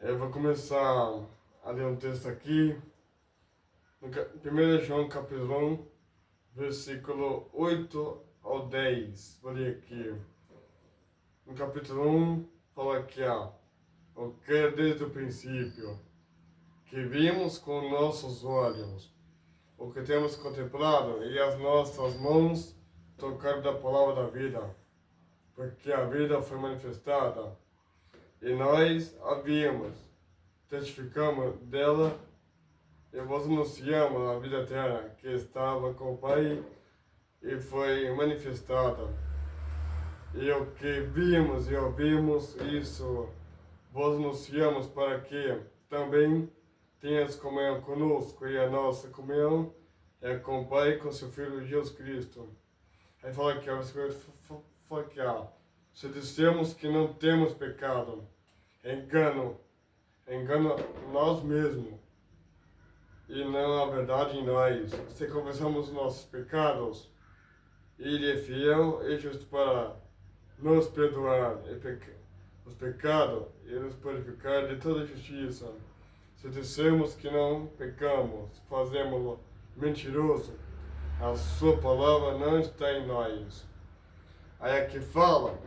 Eu vou começar a ler um texto aqui, no 1 João capítulo 1, versículo 8 ao 10. Vou ler aqui. No capítulo 1, fala aqui, o que é desde o princípio, que vimos com nossos olhos, o que temos contemplado e as nossas mãos tocaram da palavra da vida, porque a vida foi manifestada, e nós a vimos, testificamos dela e vos anunciamos a vida eterna que estava com o Pai e foi manifestada. E o que vimos e ouvimos, isso vos anunciamos para que também tenhas comunhão conosco, e a nossa comunhão é com o Pai e com seu Filho Jesus Cristo. Aí fala aqui, fala aqui, se dissemos que não temos pecado, engano nós mesmos, e não a verdade em nós. Se confessamos os nossos pecados, Ele é fiel e justo para nos perdoar os pecados e nos purificar de toda justiça. Se dissemos que não pecamos, fazemos-lo mentiroso, a sua palavra não está em nós. Aí aqui fala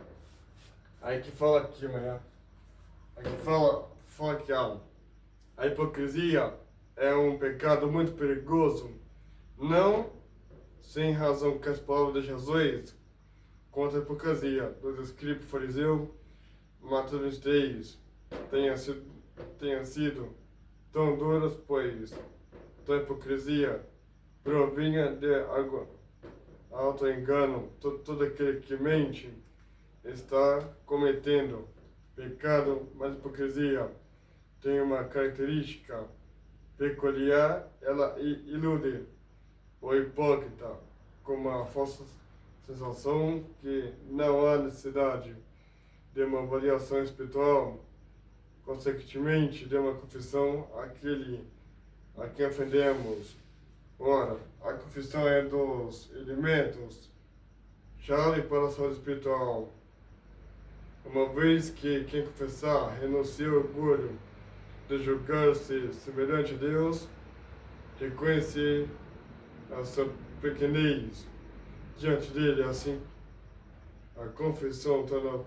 aqui, né? Aqui fala que a hipocrisia é um pecado muito perigoso, não sem razão que as palavras de Jesus contra a hipocrisia dos escribas fariseus, Mateus 23, tenha sido tão duras, pois a hipocrisia provinha de auto-engano. Todo aquele que mente está cometendo pecado, mas a hipocrisia tem uma característica peculiar: ela ilude o hipócrita com uma falsa sensação que não há necessidade de uma avaliação espiritual, consequentemente de uma confissão àquele a quem ofendemos. Ora, a confissão é dos elementos chave para a saúde espiritual, uma vez que quem confessar renuncia ao orgulho de julgar-se semelhante a Deus, reconhecer a sua pequenez diante dele. Assim, a confissão torna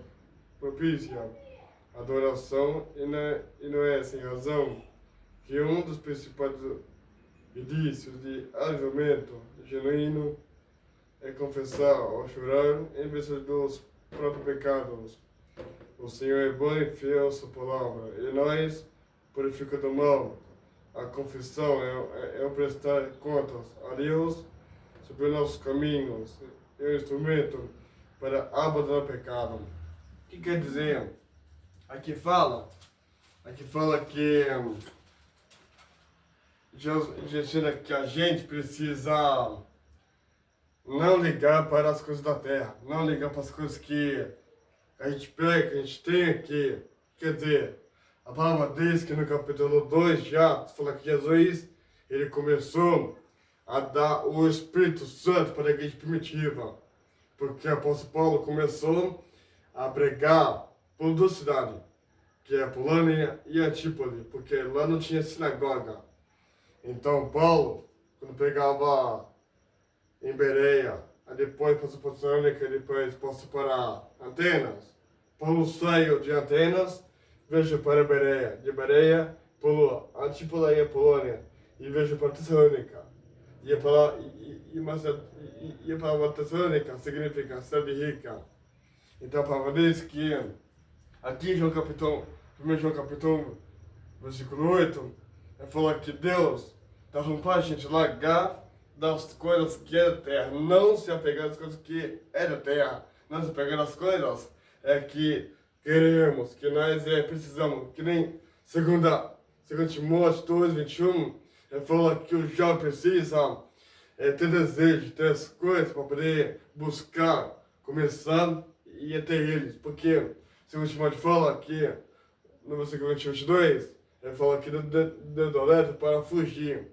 propícia a adoração, e não é sem razão que um dos principais indícios de avivamento genuíno é confessar ou chorar em vez dos próprios pecados. O Senhor é bom e fiel à sua palavra, e nós purifica do mal. A confissão é o prestar contas a Deus sobre nossos caminhos, é um instrumento para abandonar o pecado. O que quer dizer? Aqui fala que Jesus ensina que a gente precisa não ligar para as coisas da terra, não ligar para as coisas que a gente pega, que a gente tem aqui. Quer dizer, a palavra diz que no capítulo 2 já fala que Jesus, ele começou a dar o Espírito Santo para a igreja primitiva, porque o apóstolo Paulo começou a pregar por duas cidades, que é Polônia e Antípoli, porque lá não tinha sinagoga. Então Paulo, quando pregava em Bereia, aí depois passou para Tessalônica, depois passou para Atenas. Paulo saiu de Atenas, veio para Bereia, de Bereia pulou Antípola e a Polônia, e veio para Tessalônica. Ia para Tessalônica significa cidade rica. Então a palavra diz que aqui em 1 João capítulo 1, versículo 8, fala que Deus está falando para a gente largar das coisas que é da terra, não se apegar às coisas que é da terra, não se apegar às coisas que queremos, que nós precisamos, que nem segundo Timóteo 2:21, fala que o jovem precisa ter desejo, ter as coisas para poder buscar, começar e ter eles, porque segundo Timóteo fala que no versículo 22, ele fala que do para fugir.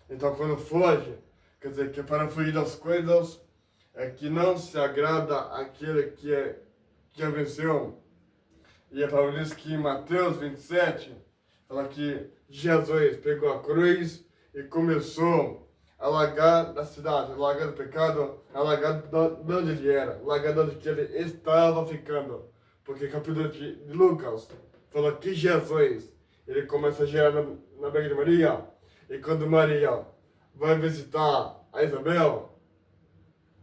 Então quando foge, quer dizer que para fugir das coisas que não se agrada àquele que já venceu. E a palavra diz que em Mateus 27, fala que Jesus pegou a cruz e começou a largar da cidade, a largar do pecado, a largar de onde ele era, a largar de onde ele estava ficando. Porque capítulo de Lucas fala que Jesus, ele começa a gerar na barriga de Maria, e quando Maria vai visitar a Isabel,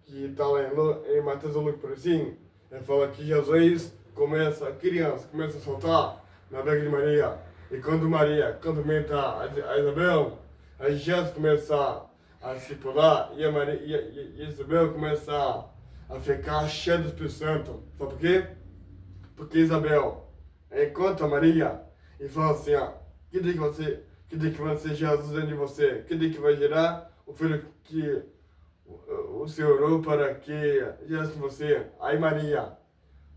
que está lá em Mateus ou Lucas por assim, ele fala que Jesus começa, a criança começa a soltar na barriga de Maria. E quando Maria cumprimenta a Isabel, aí Jesus começa a se pular e a Isabel começa a ficar cheia do Espírito Santo. Sabe por quê? Porque Isabel encontra Maria e fala assim, ó, que dia que vai ser Jesus dentro de você? Que dia que vai gerar o filho que o Senhor orou para que gerasse você? Aí Maria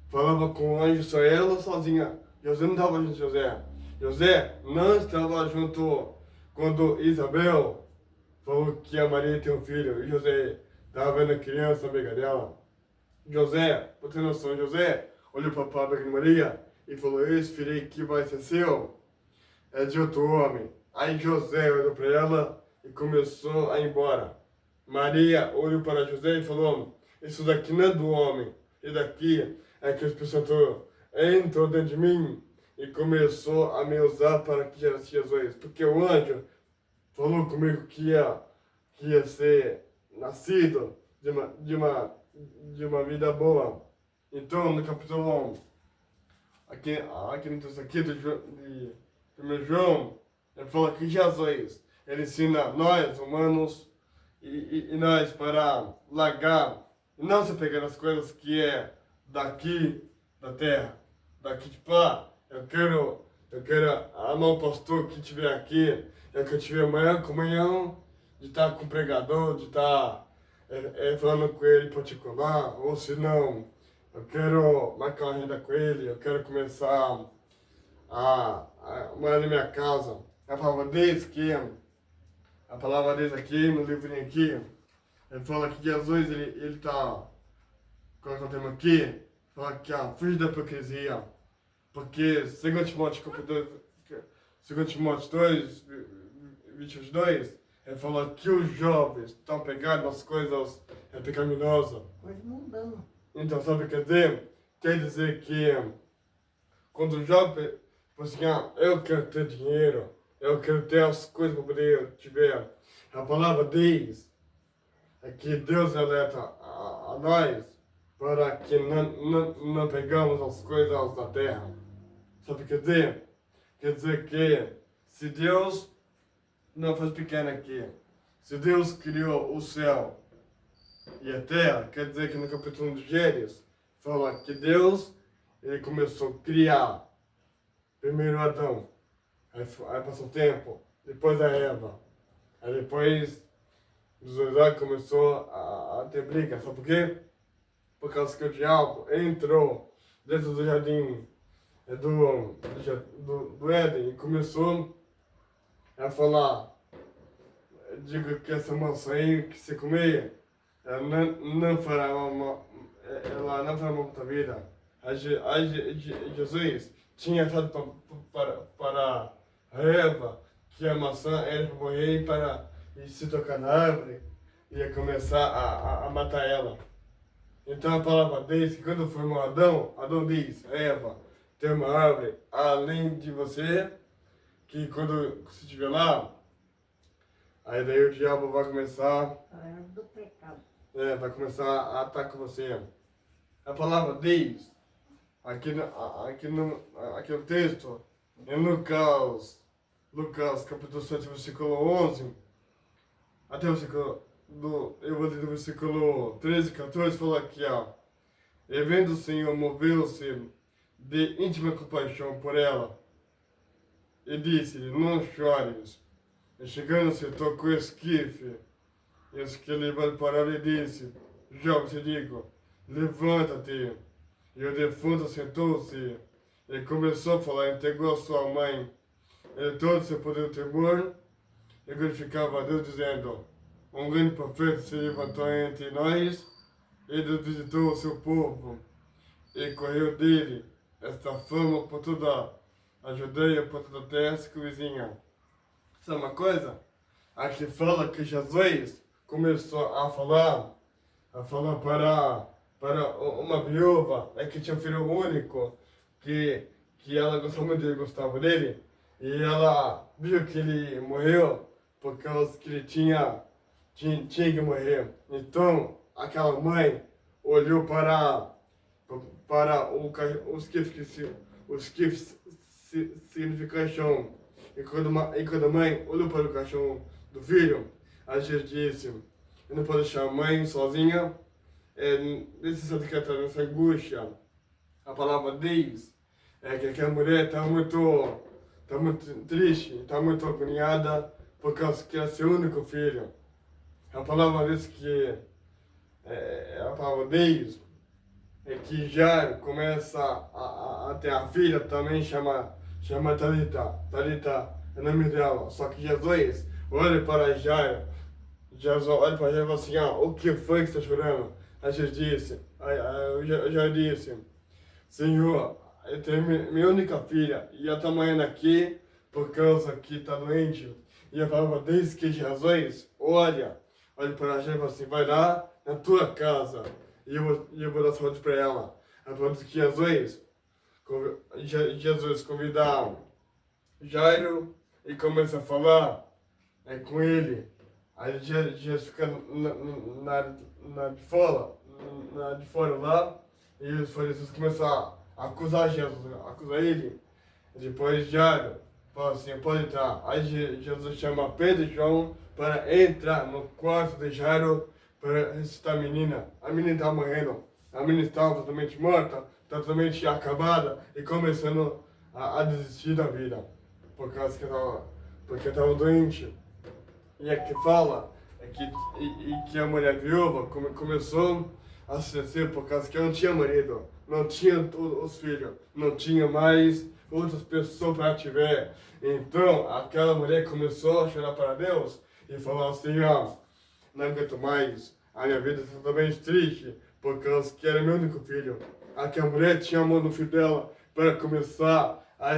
falava com o anjo, só ela sozinha. José não estava junto de José. José não estava junto quando Isabel falou que a Maria tem um filho. E José estava vendo a criança, amiga dela. José, por ter noção, José olhou para a de Maria e falou, esse filho que vai ser seu é de outro homem. Aí José olhou para ela e começou a ir embora. Maria olhou para José e falou, isso daqui não é do homem, isso daqui é que o Espírito Santo entrou dentro de mim e começou a me usar para que gerasse Jesus. Porque o anjo falou comigo que ia ser nascido de uma vida boa. Então, no capítulo 1, aqui no texto aqui de 1 João, ele fala que Jesus, ele ensina nós, humanos, e nós para largar, e não se pegar nas coisas que é daqui, da terra. Daqui, tipo, eu quero amar o pastor que estiver aqui, eu quero tiver a maior comunhão, de estar com o pregador, de estar falando com ele em particular, ou se não, eu quero marcar uma agenda com ele, eu quero começar a morar na minha casa. A palavra deles aqui, no livrinho aqui, ele fala que Jesus, ele tá, colocando o tema aqui, fala que fuge da hipocrisia, porque segundo Timóteo 2, 22, ele fala que os jovens estão pegando nas coisas pecaminosas. Coisa mundana. Então, sabe o que quer dizer? Quer dizer que quando o jovem fala assim, eu quero ter dinheiro, eu quero ter as coisas para poder tiver. A palavra diz é que Deus eleta a nós para que não pegamos as coisas da terra. Sabe o que quer dizer? Quer dizer que se Deus não faz pequeno aqui, se Deus criou o céu e a terra, quer dizer que no capítulo 1 de Gênesis fala que Deus, ele começou a criar primeiro Adão, aí passou o tempo, depois a Eva, aí depois os dois lá começou a ter briga, sabe por quê? Por causa que o diabo entrou dentro do jardim do Éden e começou a falar, digo que essa maçã aí que você comer, ela não fará ela não fará uma puta vida. Jesus tinha falado para a Eva que a maçã era para morrer para se tocar na árvore e ia começar a matar ela. Então a palavra diz que quando formou Adão diz, Eva, tem uma árvore além de você, que quando você estiver lá, aí daí o diabo vai começar Do pecado. vai começar a atacar você. A palavra diz, aqui no texto, em Lucas capítulo 7, versículo 11, até o versículo, eu vou ler do versículo 13 e 14, fala aqui, e vendo o Senhor moveu-se de íntima compaixão por ela, e disse-lhe, não chores. E chegando-se, tocou o esquife, e o esquife levando para ela e disse, jovem, te digo, levanta-te. E o defunto sentou-se e começou a falar, entregou a sua mãe. Ele todo se poder temor e glorificava a Deus, dizendo, um grande profeta se levantou entre nós, e Deus visitou o seu povo, e correu dele esta fama por toda ajudei a ponta da terra que vizinha. Sabe uma coisa? Aqui fala que Jesus começou a falar para uma viúva que tinha um filho único, que ela gostava muito dele, gostava dele, e ela viu que ele morreu por causa que ele tinha que morrer. Então, aquela mãe olhou para os que significam. E quando a mãe olhou para o caixão do filho, a gente disse, eu não posso deixar a mãe sozinha, necessita de tratar nessa angústia. A palavra diz que a mulher está muito triste, está muito agoniada, por causa que é seu único filho. A palavra diz que, a palavra diz que Jairo começa a ter a filha também, chama Talita. Talita é o nome dela. Só que Jesus olha para Jairo. Jesus olha para Jairo e fala assim, o que foi que você está chorando? Aí Jesus disse, Jairo disse, Senhor, eu tenho minha única filha e ela está morrendo aqui por causa que está doente. E a palavra diz que Jesus olha para Jairo e fala assim, vai lá na tua casa e eu vou dar saúde para ela. A palavra diz que Jesus convida Jairo e começa a falar com ele. Aí Jesus fica de fora lá, e os fariseus começam a acusar Jesus, acusar ele. E depois Jairo fala assim, pode entrar. Aí Jesus chama Pedro e João para entrar no quarto de Jairo para ressuscitar a menina. A menina estava morrendo, a menina estava totalmente morta, totalmente acabada e começando a desistir da vida, porque estava doente. E aqui fala que a mulher viúva começou a se por causa que não tinha marido, não tinha os filhos, não tinha mais outras pessoas para te ver. Então aquela mulher começou a chorar para Deus e falar assim, não aguento mais, a minha vida está totalmente triste, por causa que era meu único filho. Aquela mulher tinha amor no filho dela para começar a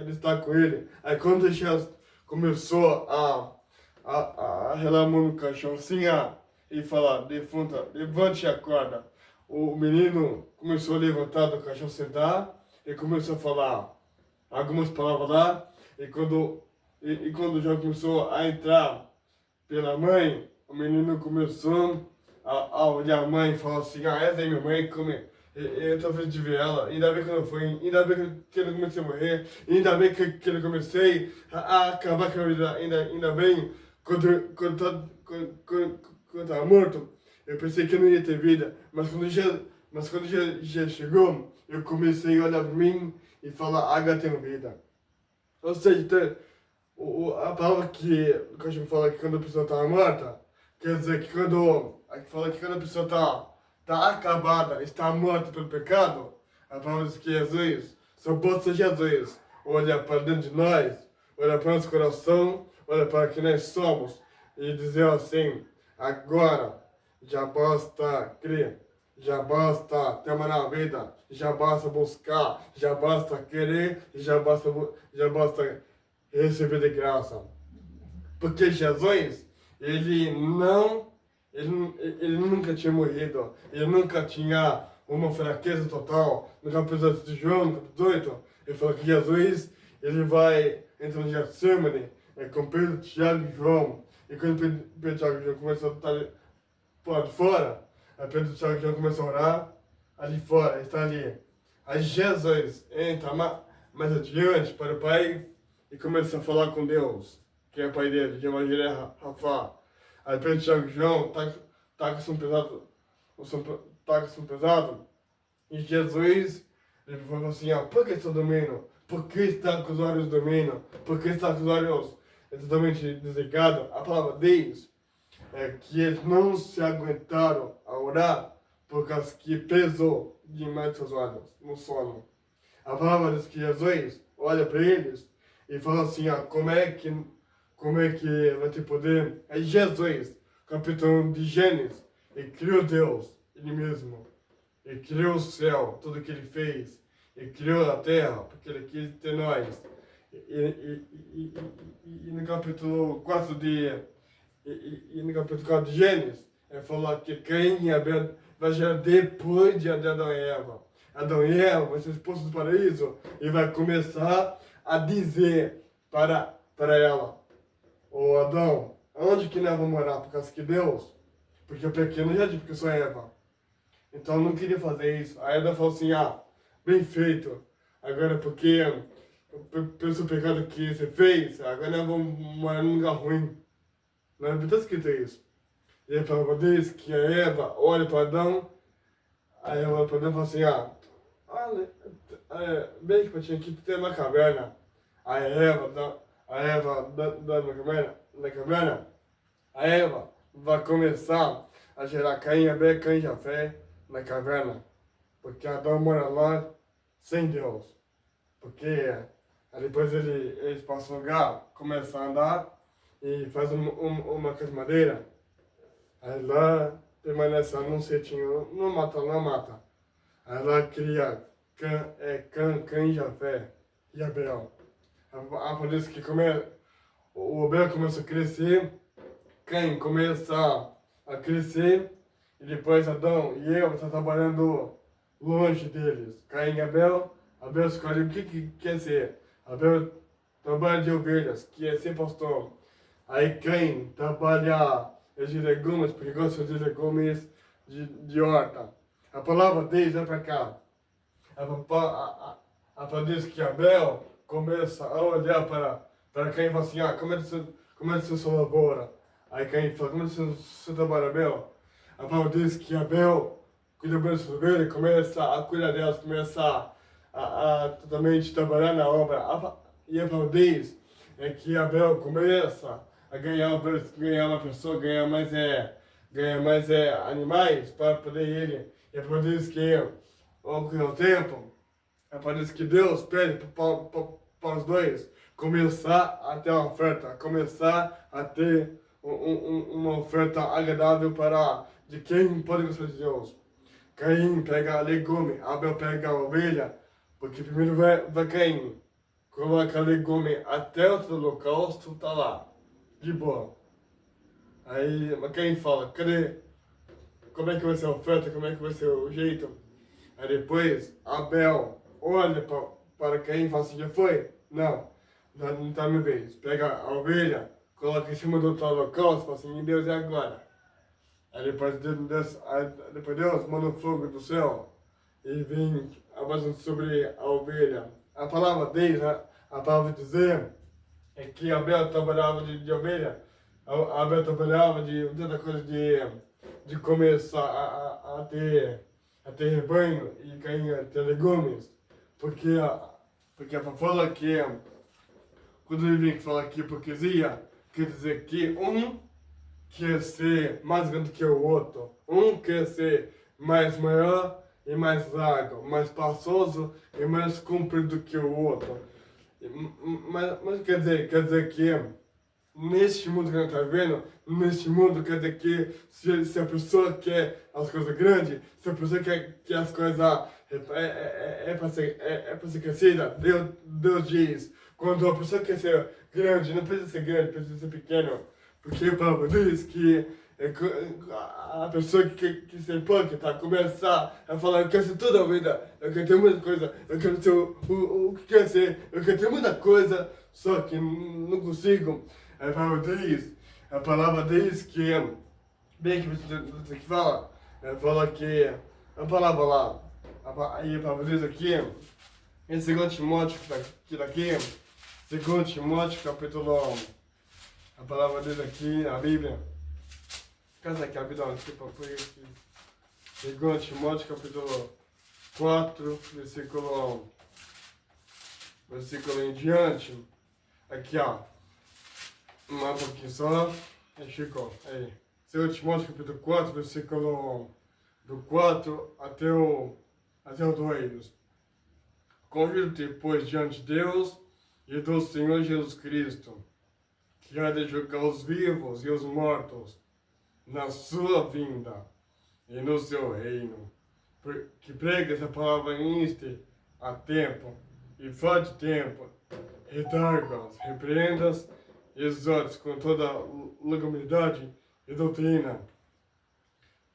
estar com ele. Aí quando já começou a relar a mão no caixão assim, e falar, defunta, levante e acorda. O menino começou a levantar do caixão, sentar, e começou a falar algumas palavras lá, e quando já começou a entrar pela mãe, o menino começou a olhar a mãe e falar assim, essa é minha mãe, eu estou feliz de ver ela, ainda bem que eu não fui, ainda bem que eu não comecei a morrer, ainda bem que eu não comecei a acabar com a vida, ainda bem, quando eu estava morto, eu pensei que eu não ia ter vida, mas quando já chegou, eu comecei a olhar para mim e falar, agora tenho vida. Ou seja, a palavra que o cachorro fala que quando a pessoa está morta, quer dizer que quando a pessoa está acabada, está morta pelo pecado, a palavra diz que Jesus, só pode ser Jesus, olhar para dentro de nós, olhar para nosso coração, olhar para quem nós somos e dizer assim, agora já basta crer, já basta ter uma nova vida, já basta buscar, já basta querer, já basta receber de graça. Porque Jesus, ele nunca tinha morrido, ele nunca tinha uma fraqueza total. No capítulo de João, no capítulo 18, ele fala que Jesus, ele vai entrar no Getsemane, com Pedro, Tiago e João. E quando Pedro, Tiago e João começam a estar por fora, aí Pedro, Tiago e João começam a orar ali fora, está ali. Aí Jesus entra mais adiante para o Pai e começa a falar com Deus, que é o Pai dele, que é o Jireh Rafa. Aí Pedro, Tiago e João tá com o som pesado, e Jesus, ele falou assim, por que está dormindo? Por que está com os olhos dormindo? Por que está com os olhos totalmente desligados? A palavra diz que eles não se aguentaram a orar, por causa que pesou demais seus olhos no sono. A palavra diz que Jesus olha para eles e fala assim, como é que vai ter poder? É Jesus, capitão de Gênesis, ele criou Deus, ele mesmo. Ele criou o céu, tudo que ele fez. e criou a terra, porque ele quis ter nós. E no capítulo 4 no capítulo 4 de Gênesis, ele falou que Caim e Abel vai gerar depois de Adão e Eva. Adão e Eva vão ser expulsos do paraíso e vai começar a dizer para ela: ô Adão, onde que nós vamos morar? Por causa que Deus? Porque o pequeno já disse que eu sou Eva. Então eu não queria fazer isso. Aí Adão falou assim: bem feito. Agora porque pelo seu pecado que você fez, agora nós vamos morar num lugar ruim. Não está escrito isso. E a palavra diz que a Eva olha para Adão, aí ela olha para Adão e fala assim: olha, bem que tinha que ter uma caverna. A Eva na caverna, a Eva vai começar a gerar Caim, Abel, Caim e Jafé na caverna. Porque Adão mora lá sem Deus. Porque aí depois eles passam o lugar, começam a andar e fazem uma casa de madeira. Aí lá permanece lá num cetinho, não mata. Aí lá cria Cã e Jafé e Abel. Por isso que o Abel começa a crescer, Caim começa a crescer, e depois Adão e Eva estão trabalhando longe deles. Caim e Abel escolhe o que quer ser. Abel trabalha de ovelhas, que é ser pastor. Aí Caim trabalha de legumes, porque gosta de legumes de horta. A palavra deles é para cá. A palavra diz que Abel começa a olhar para Caim e fala assim: como é que você lavoura? Aí Caim fala: como é que você trabalha, Abel? A palavra diz que Abel cuida bem das ovelhas, começa a cuidar delas, começa a totalmente trabalhar na obra. E a palavra diz que Abel começa a ganhar uma pessoa, ganhar mais animais para poder ele. E a palavra diz que ao tempo, parece que Deus pede para os dois começar a ter uma oferta, começar a ter uma oferta agradável de quem pode gostar de Deus. Caim pega legume, Abel pega a ovelha, porque primeiro vai Caim, coloca legume até o holocausto, tá lá, de boa. Aí Caim fala: cadê? Como é que vai ser a oferta? Como é que vai ser o jeito? Aí depois Abel olha para Caim e fala assim: já foi? Não tá minha vez. Pega a ovelha, coloca em cima do outro holocausto e fala assim: Deus, é agora. Aí depois Deus manda um fogo do céu e vem abaixando sobre a ovelha. A palavra diz, a palavra dizer, é que Abel trabalhava de ovelha. Abel trabalhava de tanta coisa de começar a ter rebanho e Caim a ter legumes. Porque a palavra fala que quando ele vem falar aqui hipocrisia, quer dizer que um quer ser mais grande que o outro. Um quer ser mais maior e mais largo, mais espaçoso e mais comprido que o outro. Mas quer dizer que neste mundo que a gente está vendo, neste mundo quer dizer que se a pessoa quer as coisas grandes, se a pessoa quer que as coisas para ser crescida, Deus diz: quando a pessoa quer ser grande, não precisa ser grande, precisa ser pequeno. Porque a palavra diz que a pessoa que se hipócrita começar a falar: eu quero ser toda a vida, eu quero ter muita coisa, eu quero ser o que quer ser, eu quero ter muita coisa, só que não consigo. A palavra diz que, bem que você que fala que a palavra lá, aí a palavra diz aqui, em 2 Timóteo, daqui, 2 Timóteo, capítulo 1, a palavra diz aqui na Bíblia, cadê aqui a Bíblia aqui para pôr aqui? 2 Timóteo, capítulo 4, versículo 1, versículo em diante, aqui um pouquinho só, ficou, aí, 2 Timóteo, capítulo 4, versículo 1, do 4 até o 2. Convido-te, pois, diante de Deus e do Senhor Jesus Cristo, que há de julgar os vivos e os mortos na sua vinda e no seu reino. Que prega essa palavra inste a tempo e fora de tempo, redarga-os, repreenda-os e exorte com toda legalidade e doutrina.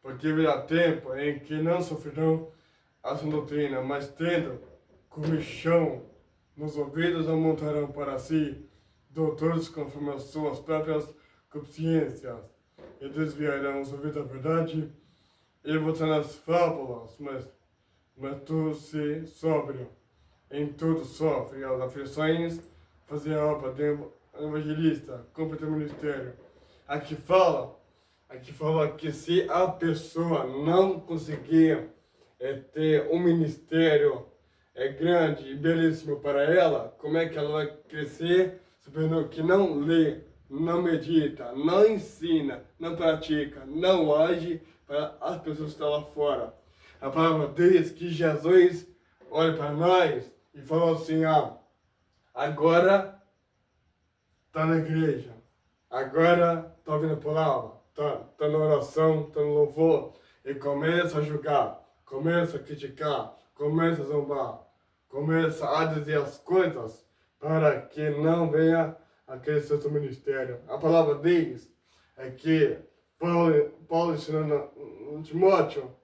Porque virá tempo em que não sofrerão a sua doutrina, mas tendo comichão nos ouvidos, amontarão para si doutores conforme as suas próprias consciências, e desviarão os ouvidos da verdade, e voltarão às fábulas, mas tu se sóbrio, em tudo sofre as aflições, fazer a obra de evangelista, cumpre teu ministério. Aqui fala que se a pessoa não conseguir ter um ministério grande e belíssimo para ela, como é que ela vai crescer, sabendo que não lê, não medita, não ensina, não pratica, não age para as pessoas que estão lá fora. A palavra diz que Jesus olha para nós e fala assim, agora está na igreja, agora está ouvindo a palavra, está na oração, está no louvor, e começa a julgar, começa a criticar, começa a zombar, começa a dizer as coisas para que não venha a crescer seu ministério. A palavra diz que Paulo ensinando no Timóteo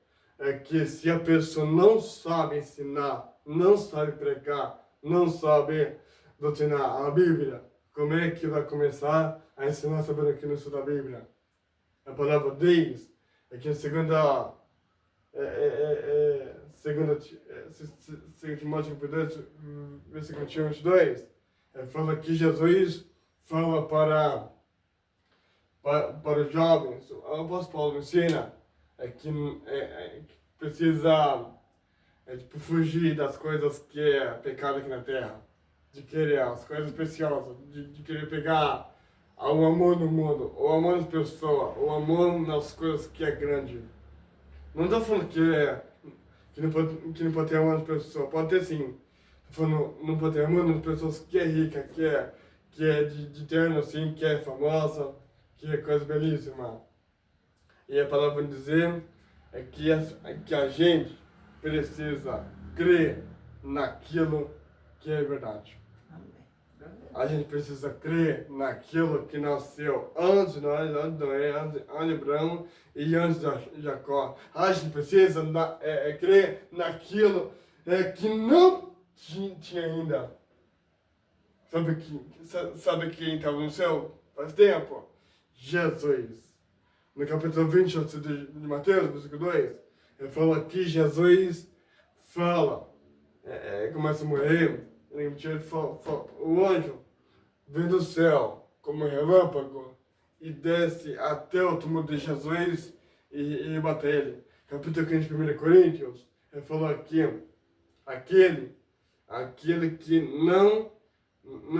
que se a pessoa não sabe ensinar, não sabe pregar, não sabe doutrinar a Bíblia, como é que vai começar a ensinar sabendo que não estuda a Bíblia? A palavra diz que em segunda Timóteo 2, versículo 21 e 22, fala que Jesus fala para os jovens, o apóstolo Paulo ensina que precisa fugir das coisas que é pecado aqui na terra, de querer as coisas preciosas, de querer pegar o amor no mundo, o amor nas pessoas, o amor nas coisas que é grande. Não estou falando que não pode ter amor nas pessoas, pode ter sim. Estou falando não pode ter amor nas pessoas que é rica, que é de terno assim, que é famosa, que é coisa belíssima. E a palavra dizer que a gente precisa crer naquilo que é verdade. A gente precisa crer naquilo que nasceu antes de nós, antes de Noé, antes de Abraão e antes de Jacó. A gente precisa crer naquilo que não tinha ainda. Sabe quem estava no céu faz tempo? Jesus. No capítulo 20 de Mateus, versículo 2, ele fala que Jesus fala, começa a morrer, o anjo vem do céu como um relâmpago e desce até o túmulo de Jesus e mata ele. Capítulo 15 de 1 Coríntios, ele fala aqui, aquele que não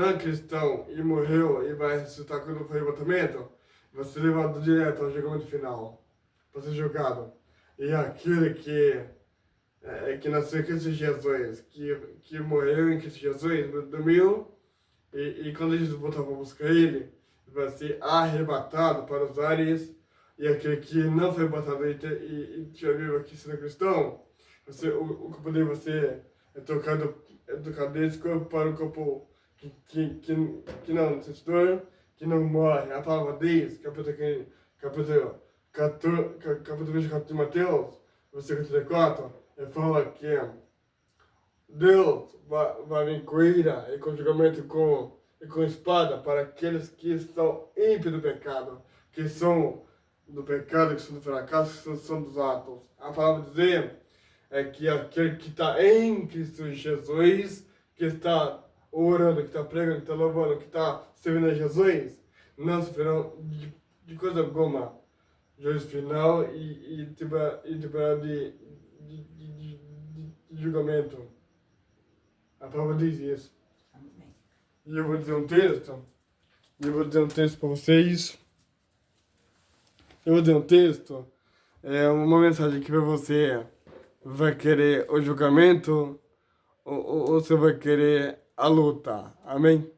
é cristão e morreu e vai ressuscitar quando for arrebatamento, vai ser levado direto ao julgamento final, para ser julgado. E aquele que nasceu em Cristo Jesus, que morreu em Cristo Jesus, dormiu, e quando Jesus voltar para buscar ele, vai ser arrebatado para os ares, e aquele que não foi arrebatado e tinha vivo aqui sendo cristão, o corpo dele vai ser trocado desse corpo para o corpo que não sente dor, que não morre. A palavra diz, capítulo 24 de Mateus, versículo 34, ele fala que Deus vai vir com ira e com julgamento e com espada para aqueles que são ímpios do pecado, que são do pecado, que são do fracasso, que são dos atos. A palavra dizer que aquele que está em Cristo Jesus, que está orando, que está pregando, que está louvando, que está servindo a Jesus, não sofrerão de coisa alguma juízo final e de julgamento. A palavra diz isso. Amém. E eu vou dizer um texto. Para vocês. Eu vou dizer um texto. É uma mensagem que para você vai querer o julgamento ou você vai querer a luta. Amém?